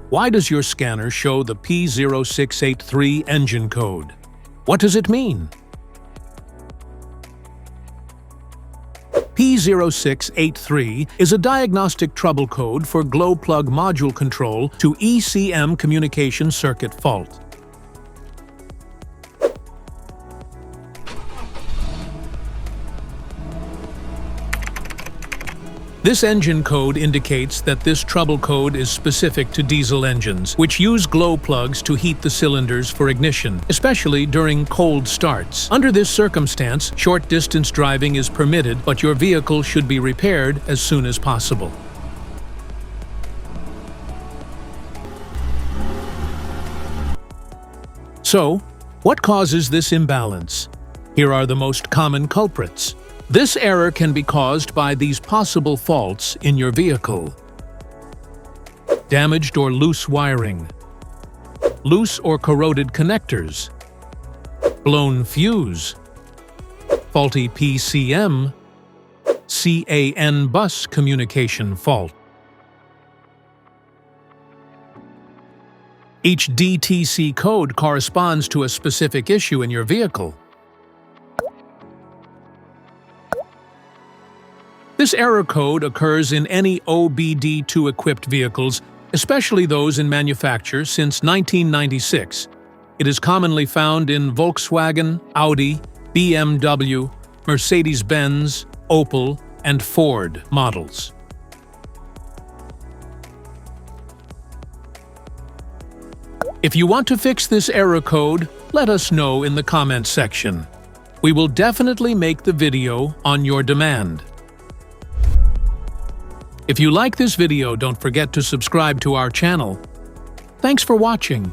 Why does your scanner show the P0683 engine code? What does it mean? P0683 is a diagnostic trouble code for glow plug module control to ECM communication circuit fault. This engine code indicates that this trouble code is specific to diesel engines, which use glow plugs to heat the cylinders for ignition, especially during cold starts. Under this circumstance, short-distance driving is permitted, but your vehicle should be repaired as soon as possible. So, what causes this imbalance? Here are the most common culprits. This error can be caused by these possible faults in your vehicle: damaged or loose wiring, loose or corroded connectors, blown fuse, faulty PCM, CAN bus communication fault. Each DTC code corresponds to a specific issue in your vehicle. This error code occurs in any OBD2-equipped vehicles, especially those in manufacture since 1996. It is commonly found in Volkswagen, Audi, BMW, Mercedes-Benz, Opel, and Ford models. If you want to fix this error code, let us know in the comments section. We will definitely make the video on your demand. If you like this video, don't forget to subscribe to our channel. Thanks for watching.